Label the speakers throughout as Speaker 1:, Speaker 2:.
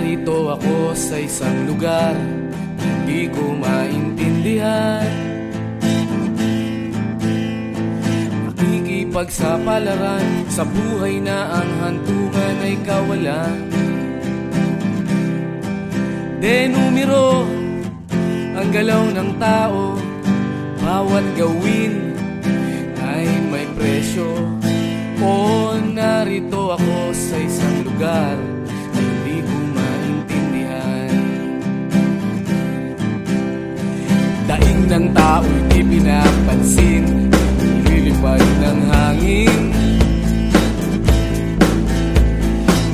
Speaker 1: Narito ako sa isang lugar hindi ko maintindihan. Nakikipagsapalaran sa buhay na ang hantungan ay kawalan. Denumero ang galaw ng tao, bawat gawin ay may presyo. O narito ako sa isang lugar na hindi ko maintindihan. Daing ng tao'y di pinapansin, nililipad ng hangin.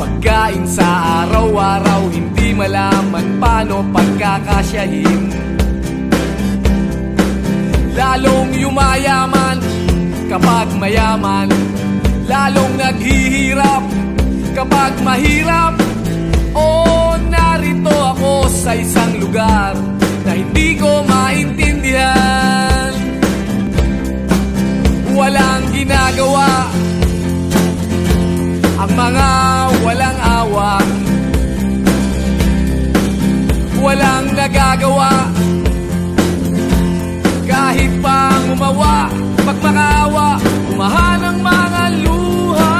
Speaker 1: Pagkain sa araw-araw, hindi malaman paano pagkakasyahin. Lalong yumayaman kapag mayaman, lalong naghihirap kapag mahirap. O narito ako sa isang lugar na hindi ko maintindihan. Walang ginagawa ang mga walang awa, walang nagagawa kahit pang umawa, pagmakaawa, umahan ang mga luha.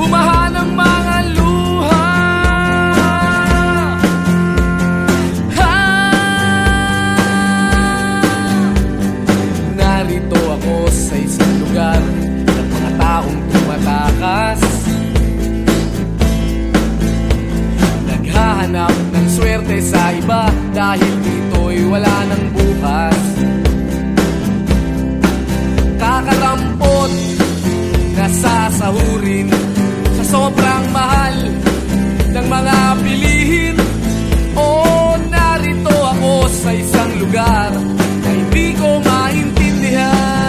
Speaker 1: Bumahan ang mga luha. Narito ako sa isang lugar ng mga taong tumatakas, naghahanap ng swerte sa iba dahil dito'y wala ng bukas. Kakarampot na sasahurin sa sobrang mahal ng mga bilihin. O narito ako sa isang lugar na hindi ko maintindihan.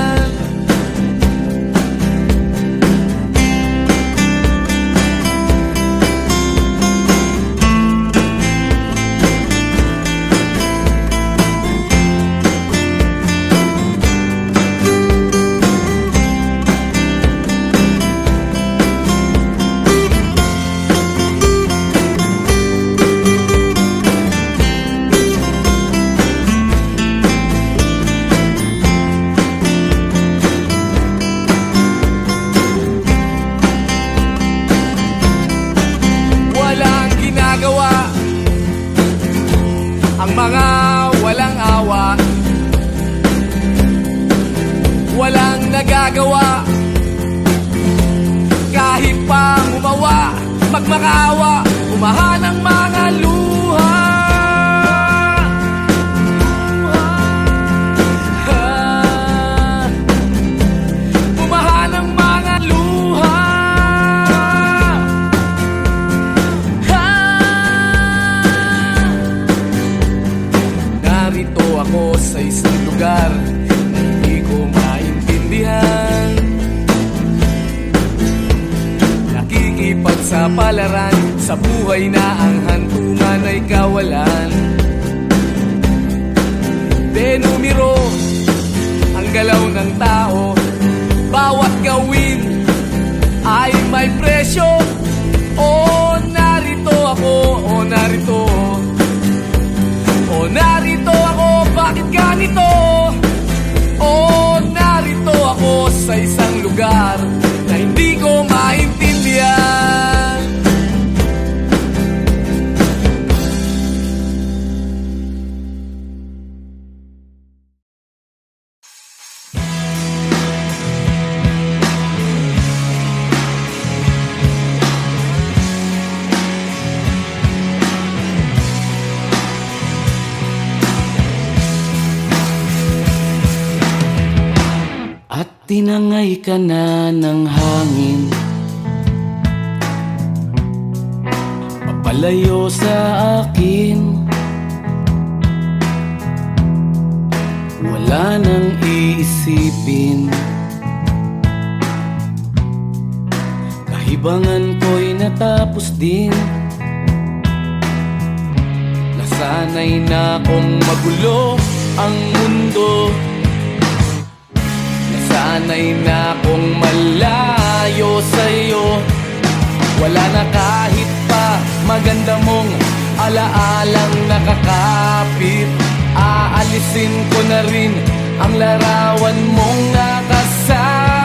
Speaker 1: Ang mga walang awa, walang nagagawa kahit pang umawa, magmakaawa, umahan ang mga luha. Umahan ang mga luha. Narito ako sa isang lugar na hindi ko maintindihan. Nakikipagsapalaran sa buhay na ang hantungan ay kawalan. Denumero ang galaw ng tao, bawat gawin ay may presyo. O narito ako, o narito, o narito ako, bakit ganito? O narito ako sa isang lugar na hindi ko maintindihan. Tinangay ka na ng hangin, papalayo sa akin. Wala nang iisipin, kahibangan ko'y natapos din. Nasanay na kong magulo ang mundo, Sana'y na akong malayo sa'yo. Wala na kahit pa maganda mong alaalang nakakapit. Aalisin ko na rin ang larawan mong nakasabit.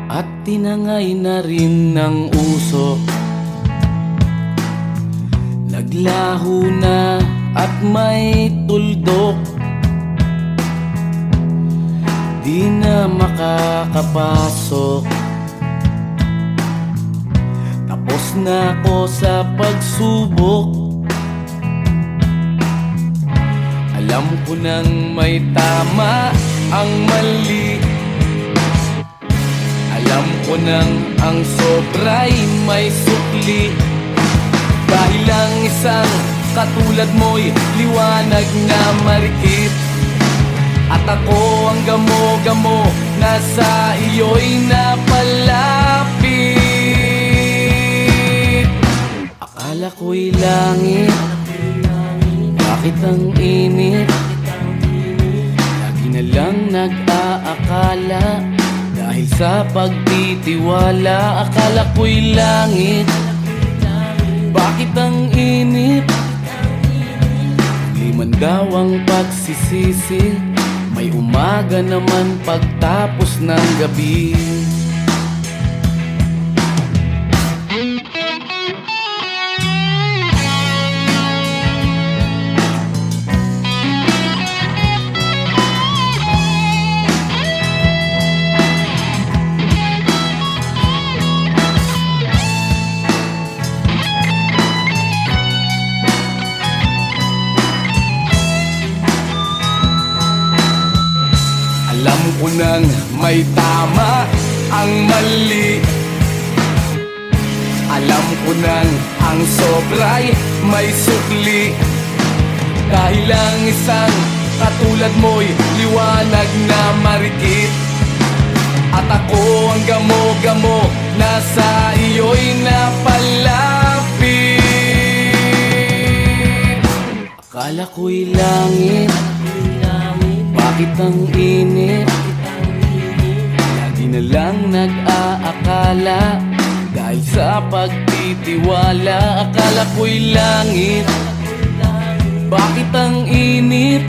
Speaker 1: At tinangay na rin ng usok, naglaho na at may tuldok. Di na makakapasok. Tapos na ako sa pagsubok. Alam ko nang may tama ang mali. Alam ko nang ang sobra'y may sukli. Dahil lang isang katulad mo'y liwanag na marikit. At ako ang gamo-gamo na sa iyo'y napalapit. Akala ko'y langit, bakit ang init? Lagi na lang nag-aakala, dahil sa pagtitiwala. Akala ko'y langit, bakit ang init? Liman daw ang pagsisisi, may umaga naman pagtapos ng gabi. Alam ko nang may tama ang mali. Alam ko nang ang sobra'y may sukli. Dahil lang isang katulad mo'y liwanag na marikit. At ako ang gamo-gamo na sa iyo'y napalapit. Akala ko'y langit, bakit ang init? Lagi na lang nag-aakala, dahil sa pagtitiwala. Akala ko'y langit, bakit ang init?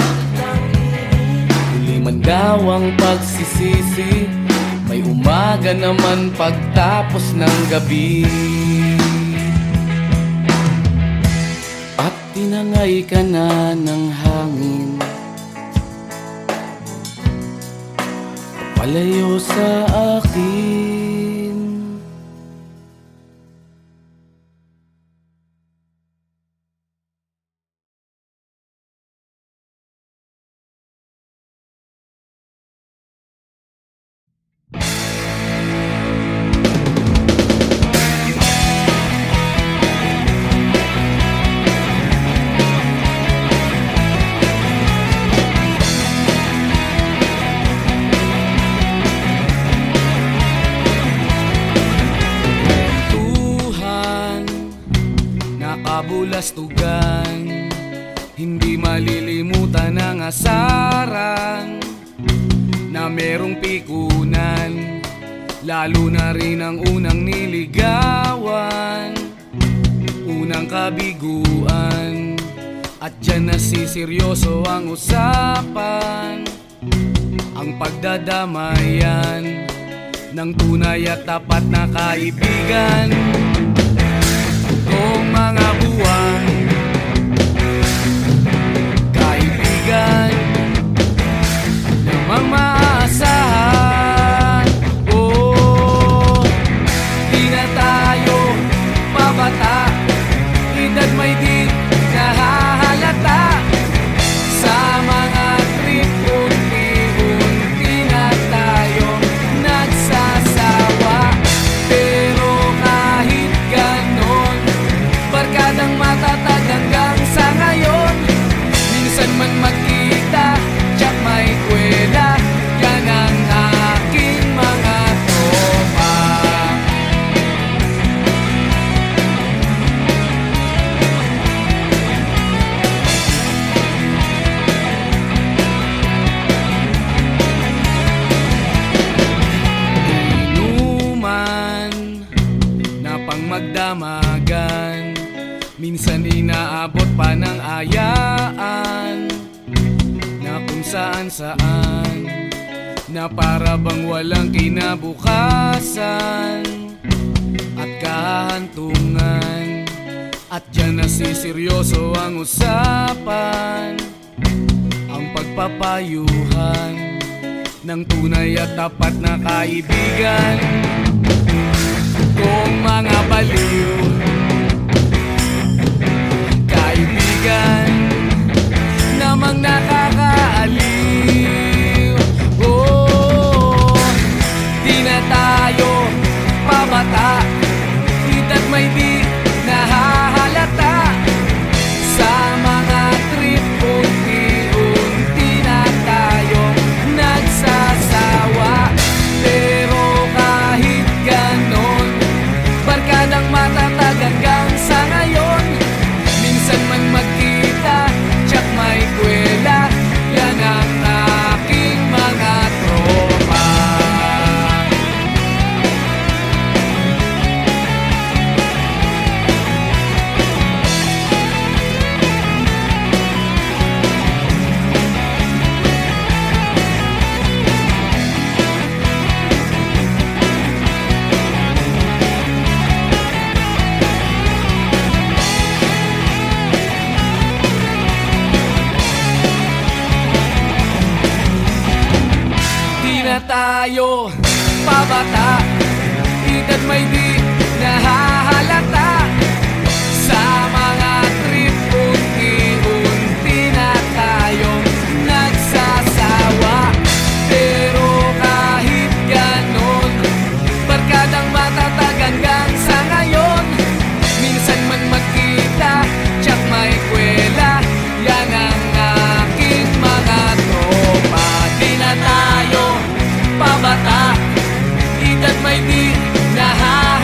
Speaker 1: Huli man daw ang pagsisisi, may umaga naman pagtapos ng gabi. At tinangay ka na ng hangin, palayo sa akin. Kabulastugan, hindi malilimutan ang asaran na merong pikunan, lalo na rin ang unang niligawan, unang kabiguan. At dyan nasiseryoso ang usapan, ang pagdadamayan ng tunay at tapat na kaibigan. Noong mga buwan, kaibigan namang maaasahan. Oh, di na tayo pabata, edad may di nahahalata. Sa mga trip, unti-unti na tayong nagsasawa. Pero kahit damagan. Minsan inaabot pa ng ayaan na kung saan-saan, na para bang walang kinabukasan at kahantungan. At dyan nasiseryoso ang usapan, ang pagpapayuhan ng tunay at tapat na kaibigan. Kung mga baliw kaibigan namang nakakaaliw, oh, di na tayo pabata, at may di nahahalata sa mga trip. Unti-unti na tayong nagsasawa, pero kahit ganon, barkadang matatag hanggang sa ngayon. Minsan man magkita, tsak may kwela, yan ang aking mga tropa. Tayo pabata, edad may di nahahalata sa mga trip. Unti-unti na tayong nagsasawa, pero kahit ganon, barkadang matatag hanggang sa ngayon. Minsan man magkita, tsak may kwela, yan ang aking mga tropa. Di na tayo pabata, edad may di nahahalata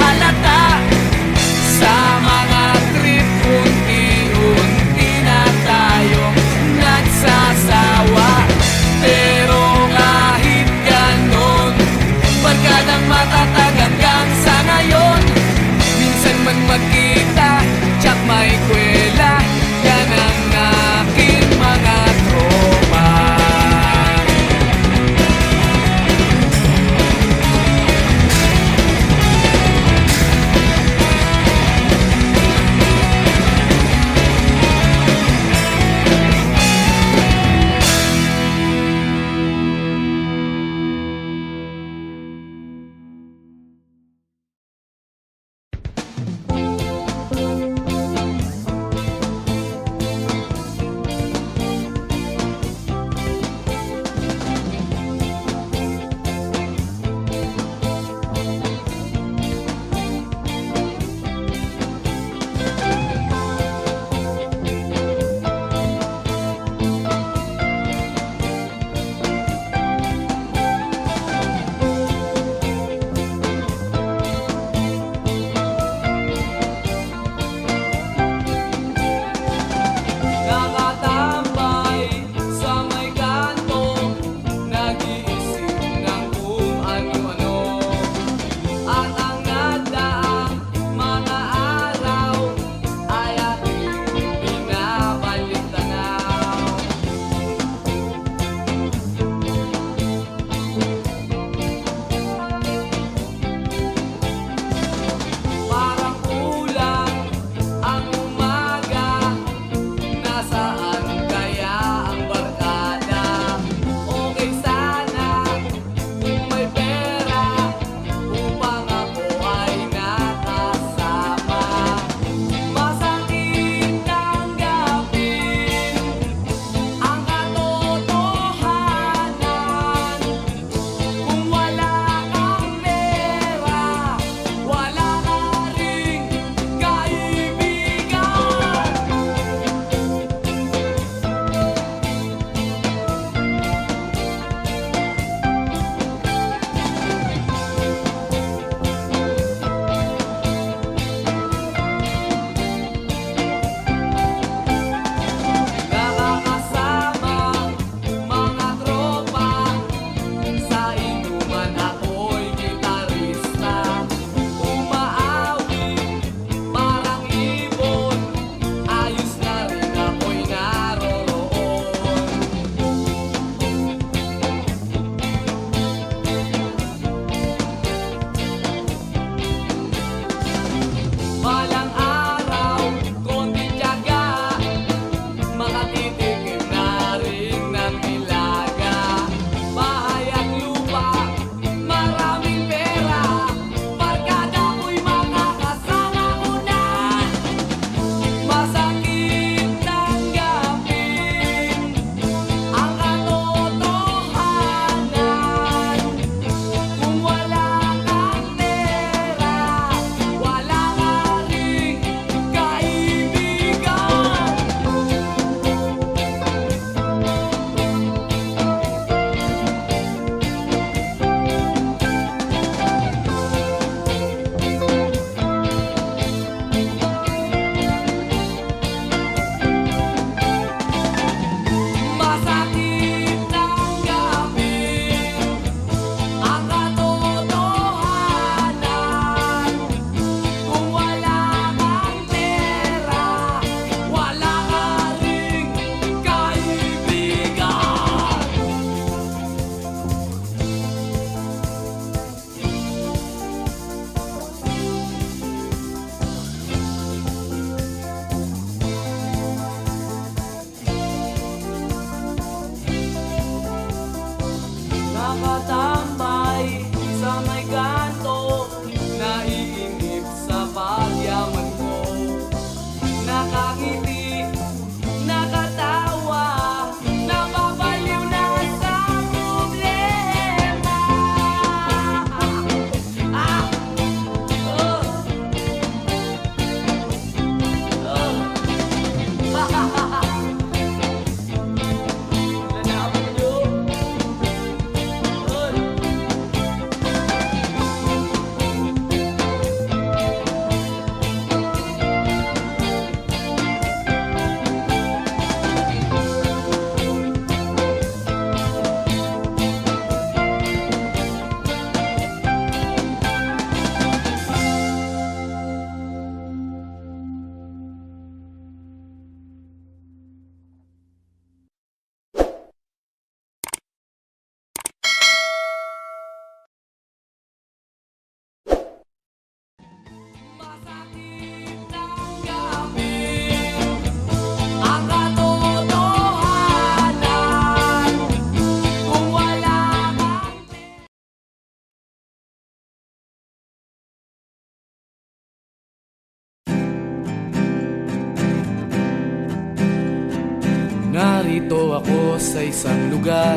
Speaker 1: Narito ako sa isang lugar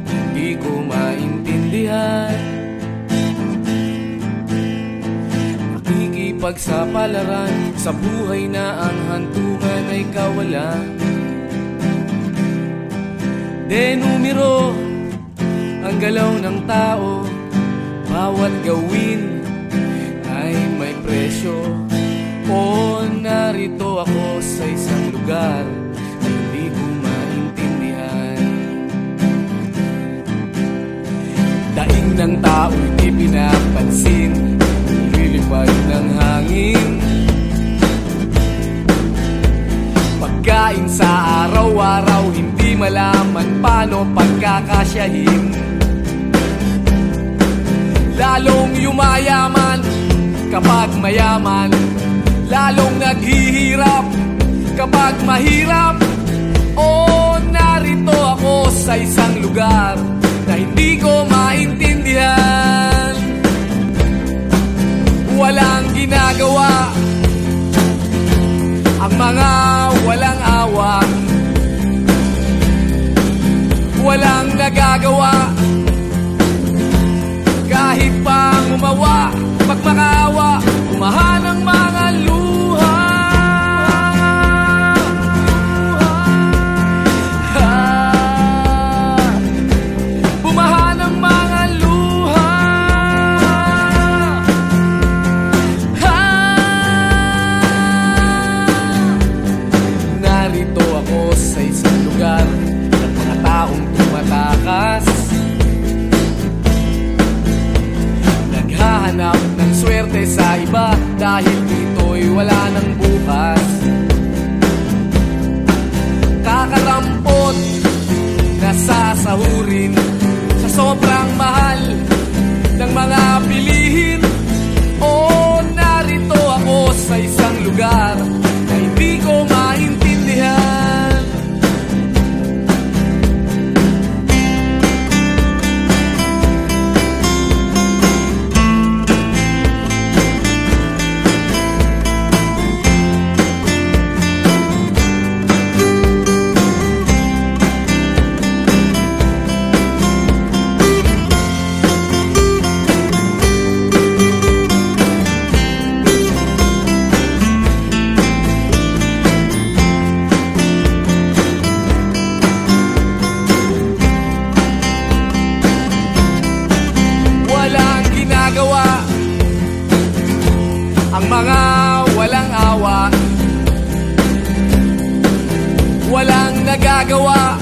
Speaker 1: hindi ko maintindihan. Nakikipagsapalaran sa buhay na ang hantungan ay kawalan. Denumero ang galaw ng tao, bawat gawin ay may presyo. O narito ako sa isang lugar na hindi ko maintindihan. Daing ng tao'y di pinapansin, lilipad ng hangin. Pagkain sa araw-araw, hindi malaman paano pagkakasyahin. Lalong yumayaman kapag mayaman, lalong naghihirap kapag mahirap. O narito ako sa isang lugar na hindi ko maintindihan. Walang ginagawa ang mga walang awa, walang nagagawa kahit pang umawa. Pag makaawa, umahan ang mga luha. Bumahan ang mga luha. Narito ako sa isang lugar ng mga taong tumatakas, naghahanap ng swerte sa iba dahil dito'y wala ng bukas. Kakarampot na sasahurin sa sobrang mahal ng mga bilihin. O narito ako sa isang lugar na hindi ko maintindihan. Ang mga walang awa, walang nagagawa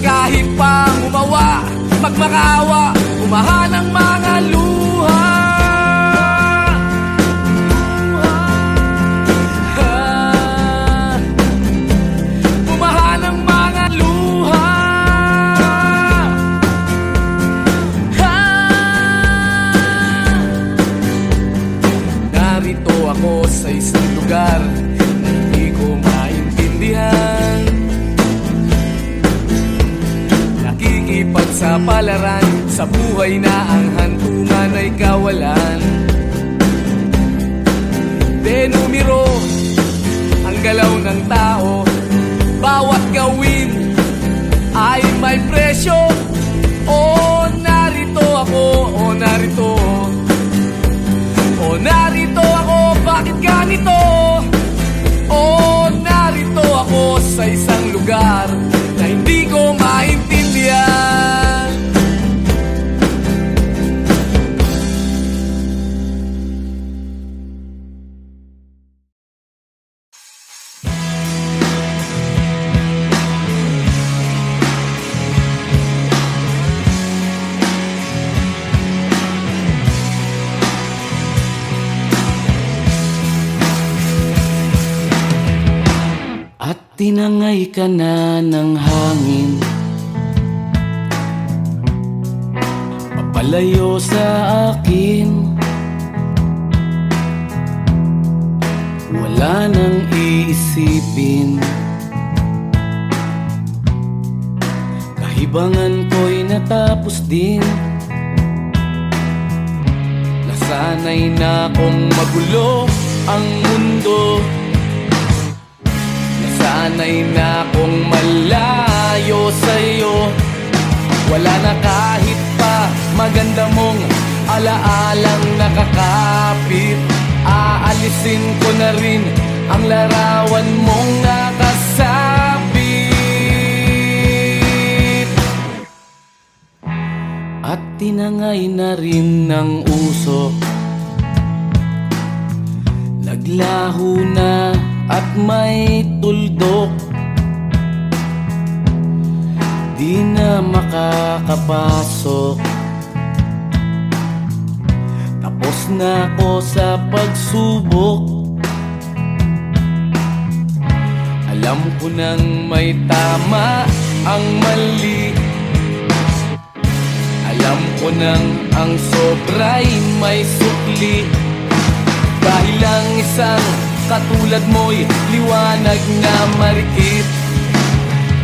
Speaker 1: kahit pang umawa. Pag makaawa, umahan ang mga luha. Umahan ang mga luha. Narito ako sa isang lugar na hindi ko maintindihan. Nakikipagsapalaran sa buhay na ang hantungan ay kawalan. Denumero ang galaw ng tao, bawat gawin ay may presyo. O narito ako, o narito, o narito ako, bakit ganito? O narito ako sa isang lugar na hindi ko maintindihan. Tinangay ka na ng hangin, papalayo sa akin. Wala nang iisipin, kahibangan ko'y natapos din. Nasanay na kong magulo ang mundo, nasanay sana'y na kong malayo sa'yo. Wala na kahit pa maganda mong alaalang nakakapit. Aalisin ko na rin ang larawan mong nakasabit. At tinangay na rin ng usok, naglaho na at may tuldok. Di na makakapasok. Tapos na ako sa pagsubok. Alam ko nang may tama ang mali. Alam ko nang ang sobra'y may sukli. Dahil ang isang katulad mo'y liwanag na marikit.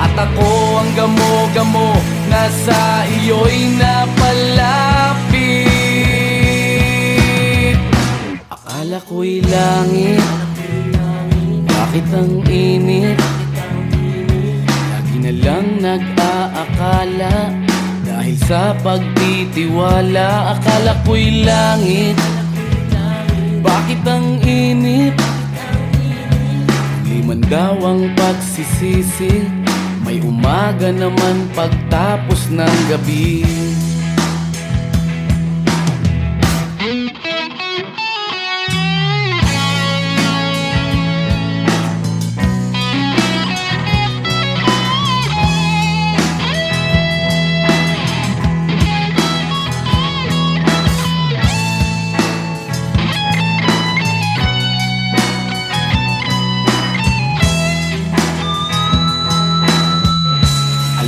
Speaker 1: At ako ang gamo-gamo na sa iyo'y napalapit. Akala ko'y langit, bakit ang init? Lagi na lang nag-aakala, dahil sa pagtitiwala. Akala ko'y langit, bakit ang init? Di man daw ang pagsisisi, may umaga naman pagtapos ng gabi.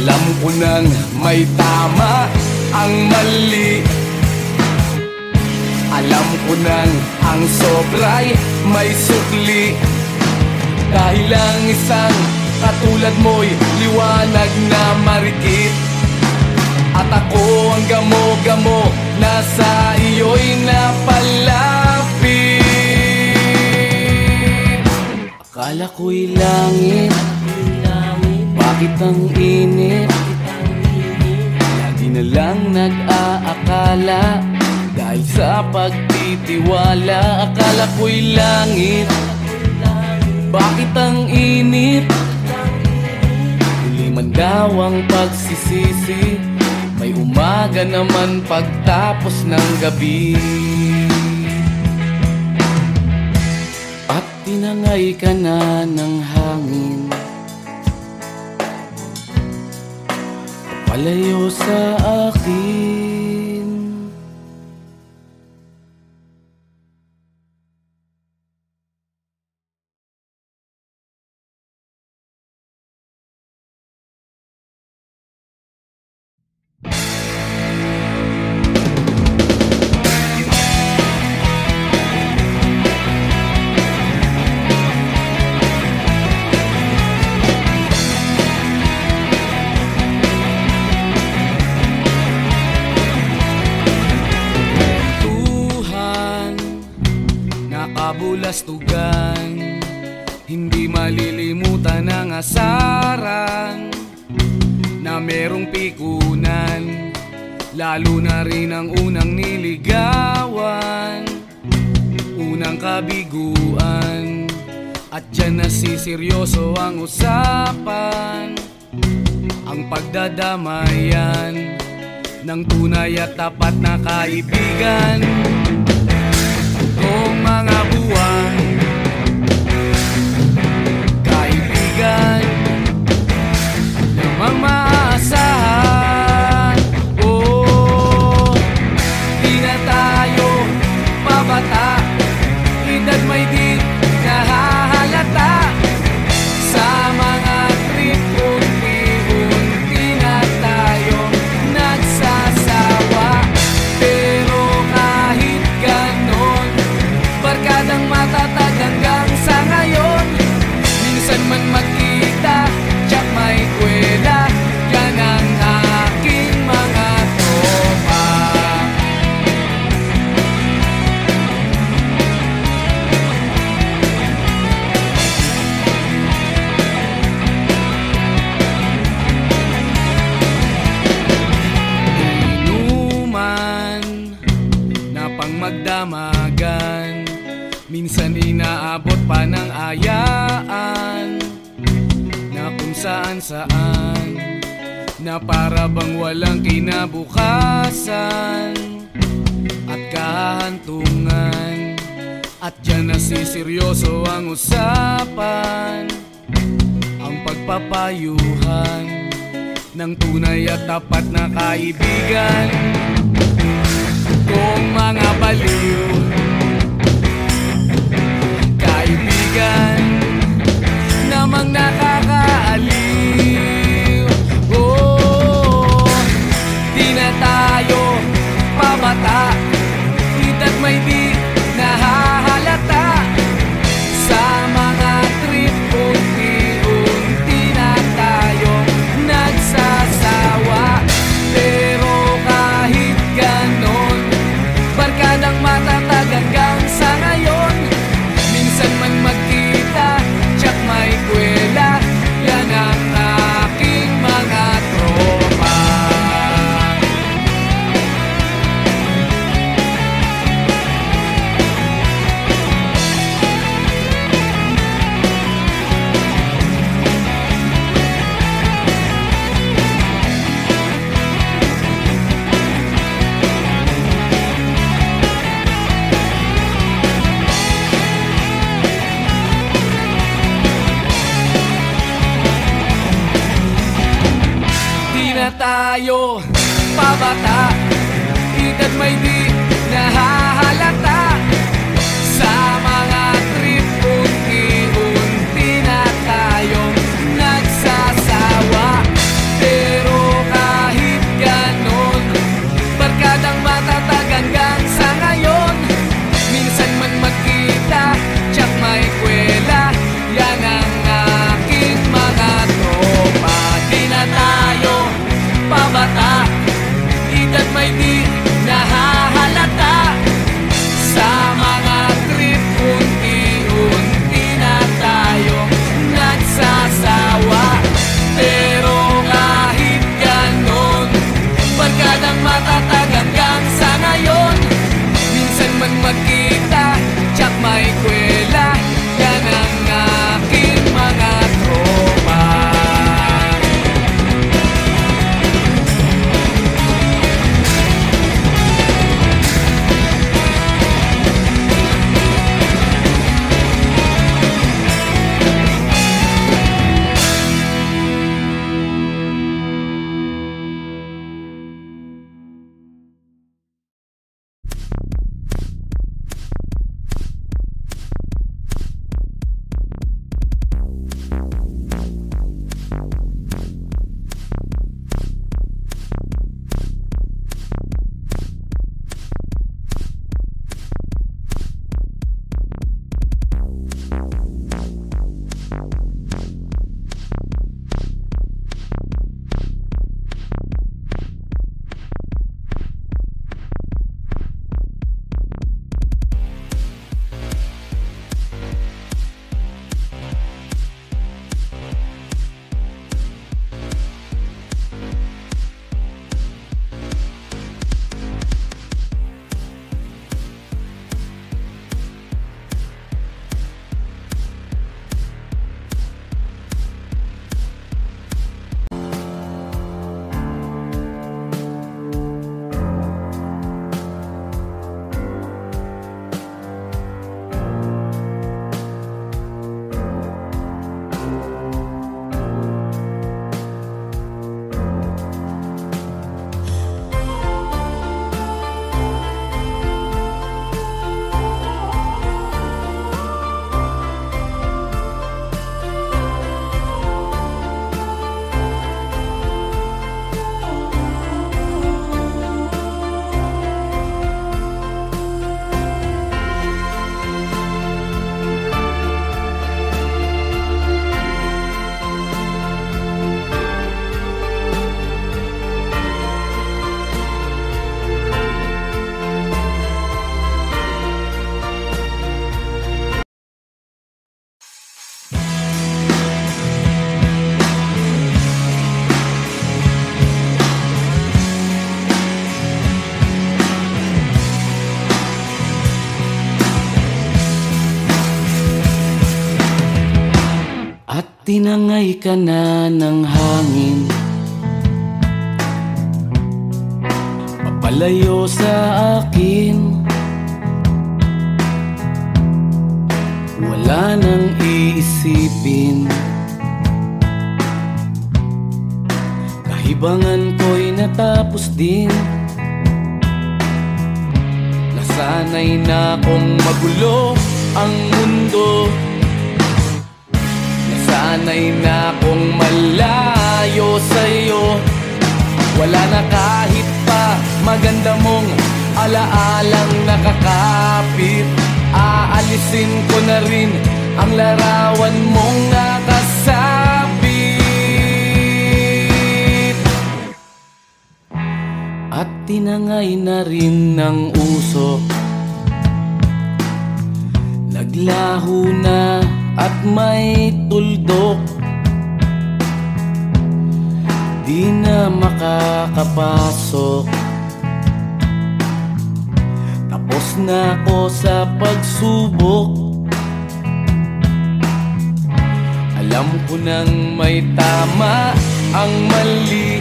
Speaker 1: Alam ko nang may tama ang mali. Alam ko nang ang sobra'y may sukli. Dahil ang isang katulad mo'y liwanag na marikit. At ako ang gamo-gamo na sa iyo'y napalapit. Akala ko'y langit, bakit ang init? Lagi na lang nag-aakala, dahil sa pagtitiwala. Akala ko'y langit, bakit ang init? Huli man daw ang pagsisisi, may umaga naman pagtapos ng gabi. At tinangay ka na ng hangin, palayo sa akin. Kabulastugan, hindi malilimutan ang asaran na merong pikunan, lalo na rin ang unang niligawan, unang kabiguan. At dyan nasiseryoso ang usapan, ang pagdadamayan ng tunay at tapat na kaibigan. Noong mga buwan, kaibigan, namang maaasahan. Oh, di na tayo pabata, edad may di nahahalata. Sa mga trip, unti-unti na tayo nagsasawa. Pero kahit ganon, barkadang matatag inaabot pa ng ayaan na kung saan-saan, na para bang walang kinabukasan at kahantungan. At dyan nasiseryoso ang usapan, ang pagpapayuhan ng tunay at tapat na kaibigan. Kung mga baliw kaibigan namang nakakaaliw, oh, di na tayo pabata, hita't may di nahahalata sa mga trip. Unti-unti na tayo nagsasawa, pero kahit ganon, barkadang matatag hanggang sa ngayon. Minsan man magkita, tsak may kwela, yan ang aking mga tropa. Tayo pabata, hita't may di nahahalata sa mga trip. Unti-unti na tayong nagsasawa, pero kahit ganon, barkadang matatag hanggang sa ngayon. Minsan man magkita, tsak may kwela, yan ang aking mga tropa. Di na tayo pabata, hita't may di nahahalata tinangay ka na ng hangin, papalayo sa akin. Wala nang iisipin, kahibangan ko'y natapos din. Nasanay na kong magulo ang mundo, nasanay na kong malayo sa'yo. Wala na kahit pa maganda mong alaalang nakakapit. Aalisin ko na rin ang larawan mong nakasabit, at tinangay na rin ng usok. Naglaho na at may tuldok, di na makakapasok. Tapos na ako sa pagsubok. Alam ko nang may tama ang mali,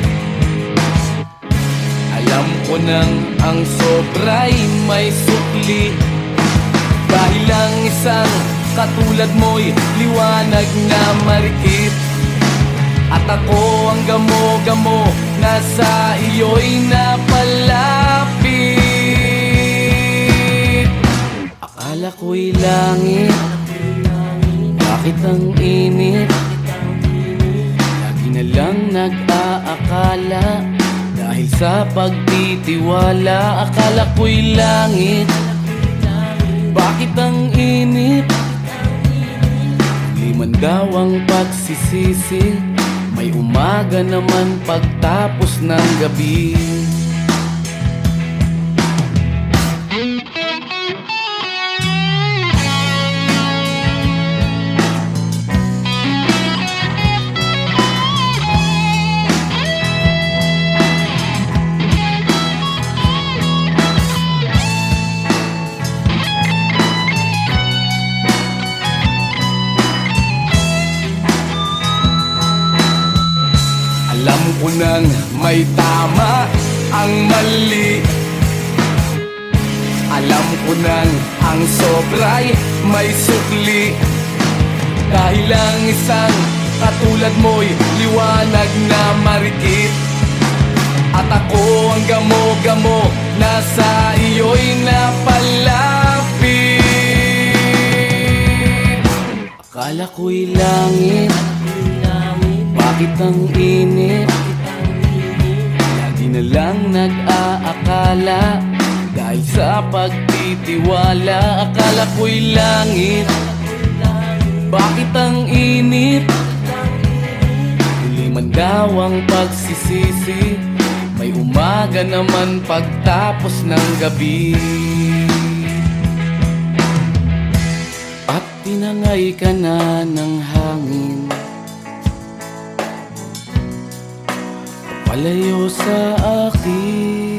Speaker 1: alam ko nang ang sobra'y may sukli. Dahil lang isang katulad mo'y liwanag na marikit, at ako ang gamo-gamo na sa iyo'y napalapit. Akala ko'y langit, bakit ang init? Lagi na lang nag-aakala, dahil sa pagtitiwala. Akala ko'y langit, bakit ang init? Di man daw ang pagsisisi, may umaga naman pagtapos ng gabi. Alam ko nang may tama ang mali, alam ko nang ang sobra'y may sukli. Dahil lang isang katulad mo'y liwanag na marikit, at ako ang gamo-gamo na sa iyo'y napalapit. Akala ko'y langit, bakit ang init? Lagi na lang nag-aakala, dahil sa pagtitiwala. Akala ko'y langit, bakit ang init? Huli man daw ang pagsisisi, may umaga naman pagtapos ng gabi. At tinangay ka na ng hangin, palayo sa akin.